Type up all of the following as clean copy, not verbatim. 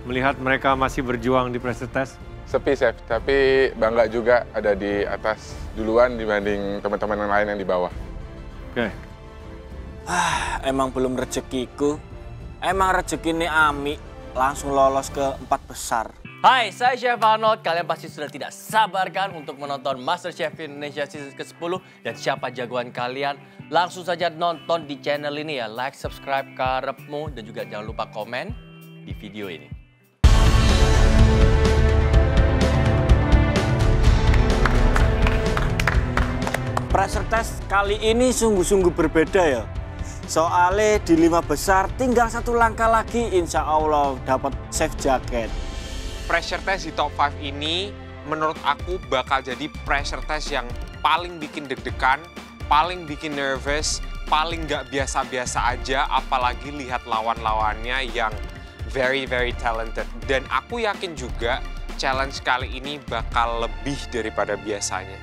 melihat mereka masih berjuang di pressure test? Sepi, Chef. Tapi bangga juga ada di atas duluan dibanding teman-teman yang lain yang di bawah. Oke. Emang belum rezekiku. Emang rezeki Ami langsung lolos ke 4 besar. Hai, saya Chef Arnold. Kalian pasti sudah tidak sabar kan untuk menonton MasterChef Indonesia season ke-10. Dan siapa jagoan kalian? Langsung saja nonton di channel ini ya. Like, subscribe, karepmu. Dan juga jangan lupa komen di video ini. Pressure test kali ini sungguh-sungguh berbeda ya. Soalnya di 5 besar tinggal 1 langkah lagi insya Allah dapat chef jacket. Pressure test di top 5 ini menurut aku bakal jadi pressure test yang paling bikin deg-degan, paling bikin nervous, paling nggak biasa-biasa aja, apalagi lihat lawan-lawannya yang very talented. Dan aku yakin juga challenge kali ini bakal lebih daripada biasanya.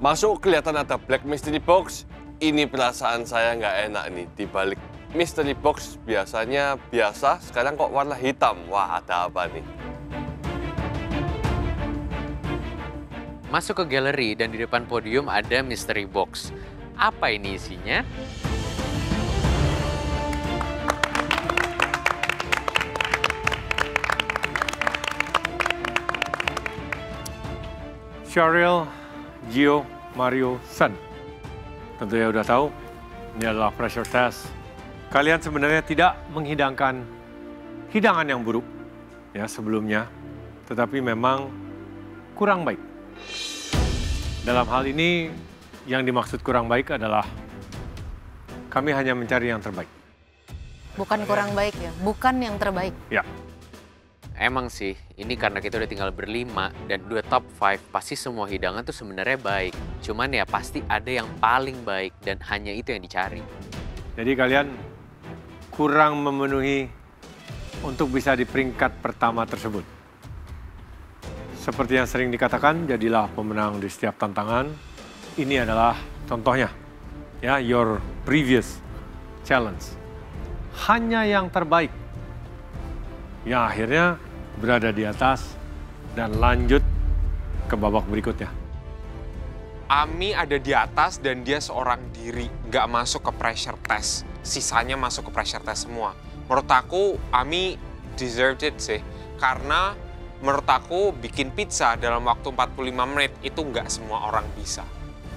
Masuk kelihatan ada black mystery box, ini perasaan saya nggak enak nih. Di balik mystery box biasanya biasa, sekarang kok warna hitam. Wah, ada apa nih? Masuk ke galeri dan di depan podium ada mystery box. Apa ini isinya? Cheryl, Gio, Mario, Sun. Tentunya udah tahu, ini adalah pressure test. Kalian sebenarnya tidak menghidangkan hidangan yang buruk ya sebelumnya, tetapi memang kurang baik. Dalam hal ini, yang dimaksud kurang baik adalah kami hanya mencari yang terbaik. Bukan kurang baik ya, bukan yang terbaik. Ya. Emang sih, ini karena kita udah tinggal berlima dan 2 top 5 pasti semua hidangan tuh sebenarnya baik. Cuman ya pasti ada yang paling baik dan hanya itu yang dicari. Jadi kalian kurang memenuhi untuk bisa di peringkat pertama tersebut. Seperti yang sering dikatakan, jadilah pemenang di setiap tantangan. Ini adalah contohnya, ya, your previous challenge. Hanya yang terbaik yang akhirnya berada di atas dan lanjut ke babak berikutnya. Ami ada di atas dan dia seorang diri, nggak masuk ke pressure test. Sisanya masuk ke pressure test semua. Menurut aku, Ami deserved it sih. Karena menurut aku bikin pizza dalam waktu 45 menit itu nggak semua orang bisa.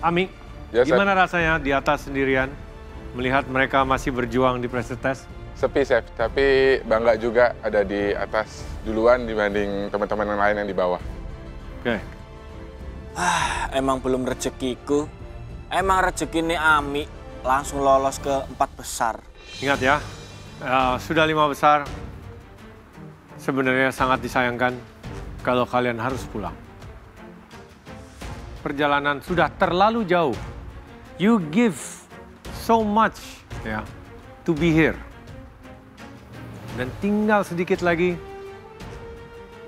Ami, Ya, gimana rasanya di atas sendirian melihat mereka masih berjuang di pressure test? Sepi, Chef. Tapi bangga juga ada di atas duluan dibanding teman-teman yang lain yang di bawah. Oke. Emang belum rezekiku. Emang rezeki Ami langsung lolos ke 4 besar. Ingat ya, sudah 5 besar, sebenarnya sangat disayangkan kalau kalian harus pulang. Perjalanan sudah terlalu jauh. You give so much ya, to be here. Dan tinggal sedikit lagi,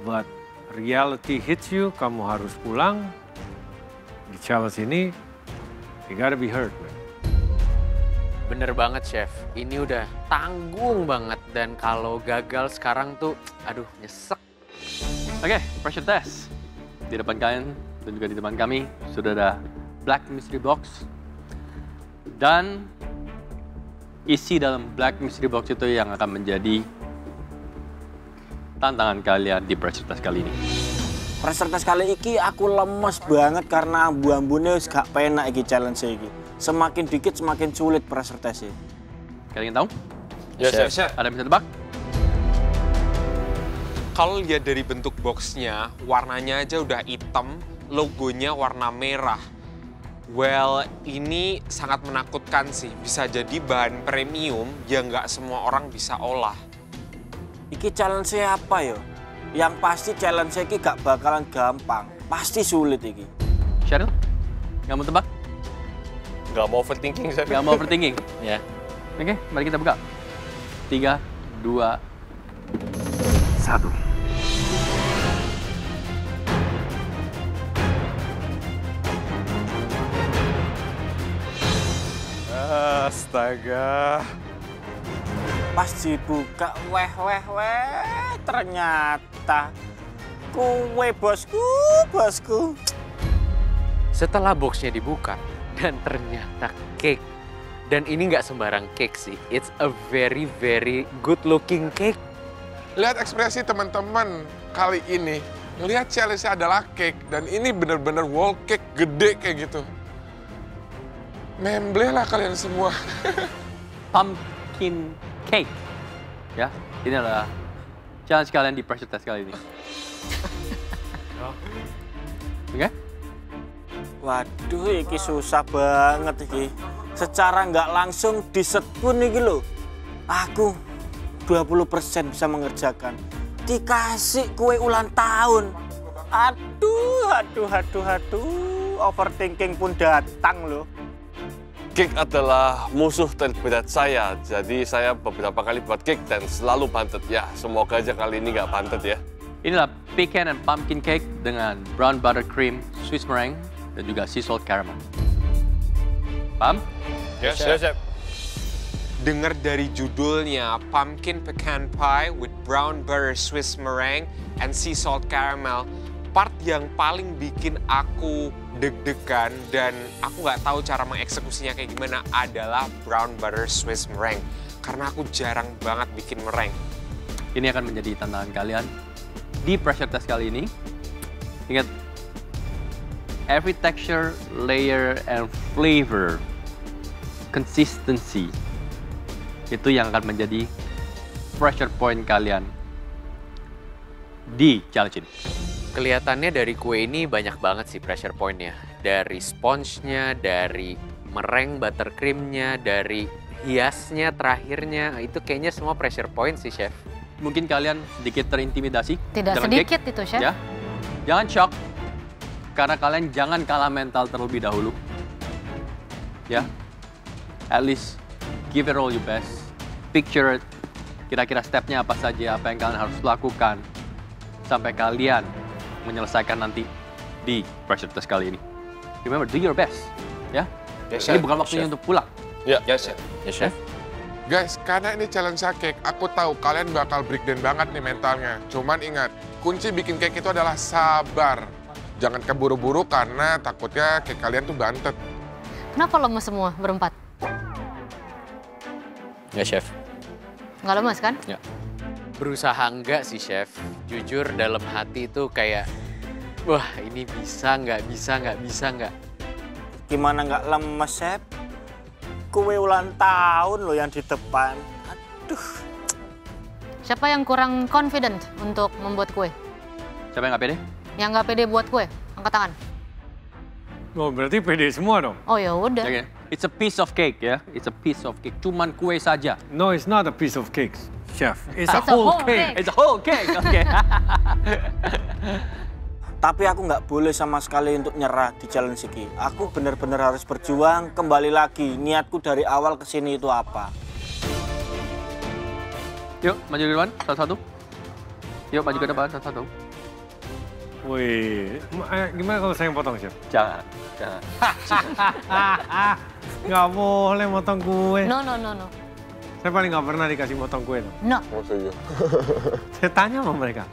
but reality hits you, kamu harus pulang. Di challenge ini, you gotta be hurt, man. Bener banget, Chef. Ini udah tanggung banget. Dan kalau gagal sekarang tuh, aduh, nyesek. Oke, pressure test. Di depan kalian dan juga di depan kami sudah ada black mystery box. Dan isi dalam black mystery box itu yang akan menjadi tantangan kalian di pressure test kali ini. Pressure test kali ini aku lemes banget karena ambu-ambune wis gak penak iki challenge iki. Semakin dikit semakin sulit pressure test-nya. Kalian ingin tahu? Ya, Chef. Ada yang bisa tebak? Kalau lihat dari bentuk boxnya, warnanya aja udah hitam, logonya warna merah. Well, ini sangat menakutkan sih. Bisa jadi bahan premium yang nggak semua orang bisa olah. Iki challenge-nya apa ya? Yang pasti challenge-nya iki gak bakalan gampang. Pasti sulit iki. Cheryl? Nggak mau tebak? Nggak mau overthinking, Chef. Nggak mau overthinking? Ya. Oke, mari kita buka. 3, 2, 1. Astaga. Pas dibuka, weh, ternyata kue bosku. Setelah boxnya dibuka, dan ternyata cake. Dan ini nggak sembarang cake sih. It's a very, very good looking cake. Lihat ekspresi teman-teman kali ini. Ngelihat challenge-nya adalah cake. Dan ini bener-bener wall cake gede kayak gitu. Memble lah kalian semua. Pumpkin cake. Ya, ini adalah challenge kalian di pressure test kali ini. Oke? Waduh, iki susah banget iki. Secara nggak langsung diset pun iki lho. Aku 20% bisa mengerjakan. Dikasih kue ulang tahun. Aduh. Overthinking pun datang loh. Cake adalah musuh terberat saya, jadi saya beberapa kali buat cake dan selalu bantet. Ya, semoga aja kali ini nggak bantet ya. Inilah pecan and pumpkin cake dengan brown butter cream, Swiss meringue, dan juga sea salt caramel. Paham? Yes, chef. Dengar dari judulnya, pumpkin pecan pie with brown butter Swiss meringue and sea salt caramel. Part yang paling bikin aku deg-degan dan aku nggak tahu cara mengeksekusinya kayak gimana adalah brown butter Swiss meringue. Karena aku jarang banget bikin meringue. Ini akan menjadi tantangan kalian di pressure test kali ini. Ingat, every texture, layer, and flavor, consistency, itu yang akan menjadi pressure point kalian di challenge ini. Kelihatannya dari kue ini banyak banget sih pressure point-nya. Dari sponge-nya, dari meringue buttercream-nya, dari hiasnya, terakhirnya. Itu kayaknya semua pressure point sih, Chef. Mungkin kalian sedikit terintimidasi. Tidak dengan sedikit cake, itu, Chef. Ya. Jangan shock, karena kalian jangan kalah mental terlebih dahulu. Ya, at least give it all your best. Picture it, kira-kira stepnya apa saja, apa yang kalian harus lakukan sampai kalian menyelesaikan nanti di pressure test kali ini. Remember, do your best, ya. Yes, Ini chef. bukan waktunya Chef. untuk pulang. Ya, chef. Ya, Chef. Guys, karena ini challenge cake, aku tahu kalian bakal breakdown banget nih mentalnya. Cuman ingat, kunci bikin cake itu adalah sabar. Jangan keburu-buru karena takutnya cake kalian tuh bantet. Kenapa lemes semua berempat? Ya, Chef. Nggak lemes kan? Ya. Berusaha enggak sih, Chef. Jujur dalam hati itu kayak, wah ini bisa nggak. Gimana nggak lemes, Chef? Kue ulang tahun loh yang di depan. Aduh. Siapa yang kurang confident untuk membuat kue? Siapa yang nggak pede? Yang nggak pede buat kue? Angkat tangan. Oh, berarti pede semua dong? Oh ya udah. Oke. It's a piece of cake, ya. It's a piece of cake. Cuman kue saja. No, it's not a piece of cake, chef. It's a It's a whole whole cake. cake. It's a whole cake, oke. Tapi aku nggak boleh sama sekali untuk nyerah di challenge ini. Aku benar-benar harus berjuang kembali lagi. Niatku dari awal ke sini itu apa? Yuk, maju ke depan, satu-satu. Yuk, maju ke depan, satu-satu. Wih, gimana kalau saya yang potong, chef? Jangan. Nggak boleh motong kue. No. Saya paling nggak pernah dikasih motong kue. Tuh. No. Maksudnya. Saya tanya sama mereka.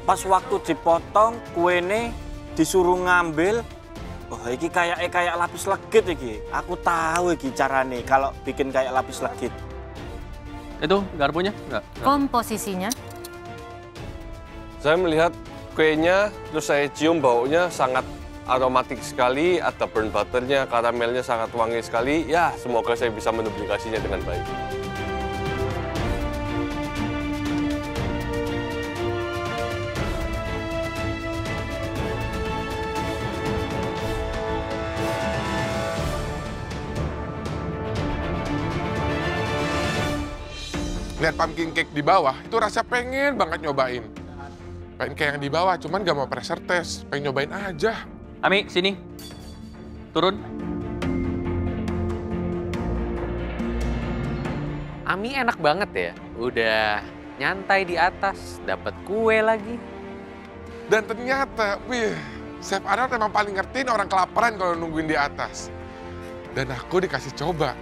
Pas waktu dipotong, kue ini disuruh ngambil. Oh, iki kayak lapis legit iki. Aku tahu iki carane kalau bikin kayak lapis legit. Itu garpunya? Enggak. Komposisinya. Saya melihat kuenya, terus saya cium baunya sangat aromatik sekali, ada burn butternya, karamelnya sangat wangi sekali. Ya, semoga saya bisa menduplikasinya dengan baik. Lihat pumpkin cake di bawah, itu rasa pengen banget nyobain. Pengen kayak yang di bawah, cuman gak mau pressure test. Pengen nyobain aja. Ami, sini. Turun. Ami enak banget ya. Udah nyantai di atas, dapat kue lagi. Dan ternyata, wih, Chef Arnold emang paling ngertiin orang kelaparan kalau nungguin di atas. Dan aku dikasih coba.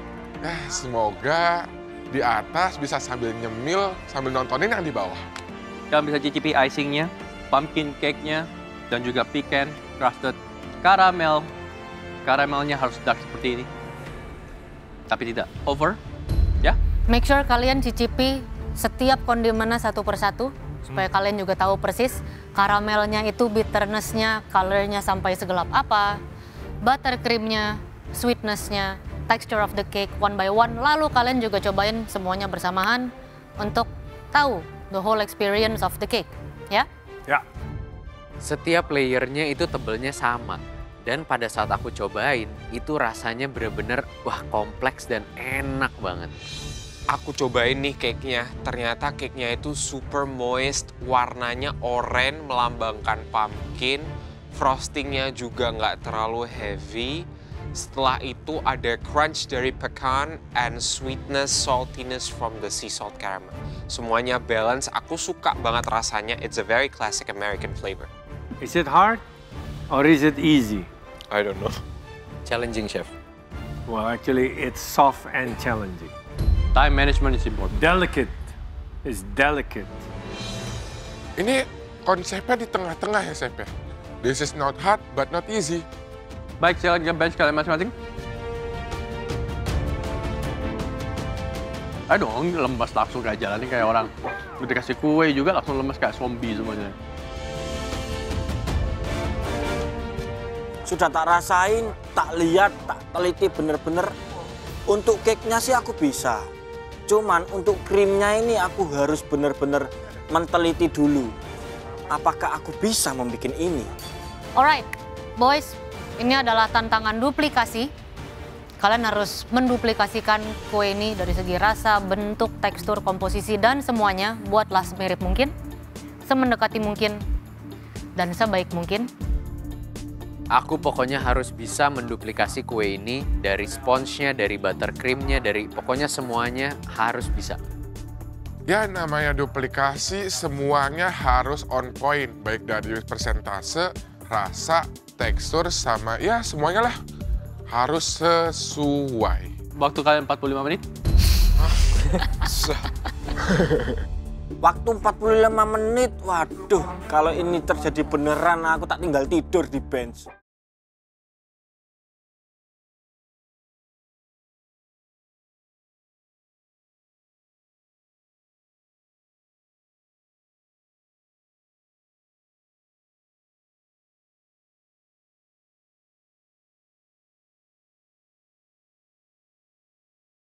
Semoga di atas, bisa sambil nyemil, sambil nontonin yang di bawah. Kalian bisa cicipi icingnya, pumpkin cake-nya, dan juga pecan crusted caramel. Karamelnya harus dark seperti ini. Tapi tidak over, ya. Make sure kalian cicipi setiap kondimennya satu persatu, supaya kalian juga tahu persis karamelnya itu bitterness-nya, color-nya sampai segelap apa, buttercream-nya, sweetness-nya, texture of the cake one by one. Lalu kalian juga cobain semuanya bersamaan untuk tahu the whole experience of the cake, ya? Ya. Setiap layernya itu tebelnya sama. Dan pada saat aku cobain, itu rasanya bener-bener wah kompleks dan enak banget. Aku cobain nih cake-nya, ternyata cake-nya itu super moist, warnanya oranye melambangkan pumpkin, frostingnya juga nggak terlalu heavy. Setelah itu ada crunch dari pecan and sweetness, saltiness from the sea salt caramel. Semuanya balance, aku suka banget rasanya, it's a very classic American flavor. Is it hard or is it easy? I don't know. Challenging, Chef. Well, actually, it's soft and challenging. Time management is important. Delicate is delicate. Ini konsepnya di tengah-tengah ya, Chef ya. This is not hard, but not easy. Baik, silakan bench kalian masing-masing. Ayo dong, lemas langsung kayak jalan kayak orang. Udah dikasih kue juga langsung lemas kayak zombie semuanya. Sudah tak rasain, tak lihat, tak teliti bener-bener. Untuk cake-nya sih aku bisa. Cuman untuk krimnya ini aku harus bener-bener menteliti dulu. Apakah aku bisa membuat ini? Alright, boys, ini adalah tantangan duplikasi. Kalian harus menduplikasikan kue ini dari segi rasa, bentuk, tekstur, komposisi, dan semuanya. Buatlah semirip mungkin, semendekati mungkin, dan sebaik mungkin. Aku pokoknya harus bisa menduplikasi kue ini dari sponge-nya, dari buttercream-nya, dari pokoknya semuanya harus bisa. Ya namanya duplikasi semuanya harus on point. Baik dari persentase, rasa, tekstur, sama ya semuanya lah. Harus sesuai. Waktu kalian 45 menit. Waktu 45 menit, waduh. Kalau ini terjadi beneran aku tak tinggal tidur di bench.